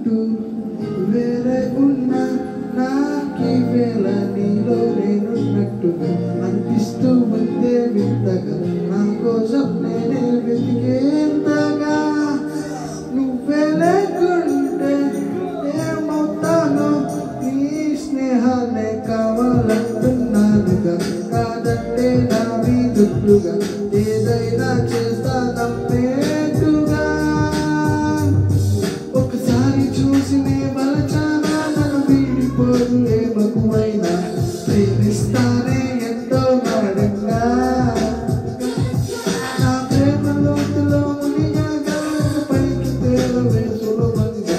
అంటూ వేరే ఉన్న నాకి వేళ నీలో నేనున్నట్టుగా అనిపిస్తూ ఉందే వింతగా నా కోసం నేనే వెతికేంతగా నువ్వే లేకుంటే ఏమవుతానో నీ స్నేహాన్ని కావాలంటున్నానుగా కాదంటే నా వీధులుగా ఏదైనా చేస్తా నమ్మేట్టుగా ఒకసారి చూసి నే బలచానా నన్ను వీడిపోదు ఏ మగువైనా ప్రేమిస్తానే ఎంతో గాఢంగా నా ప్రేమ లోతులో మునిగా పైకి తేలవే సులభంగా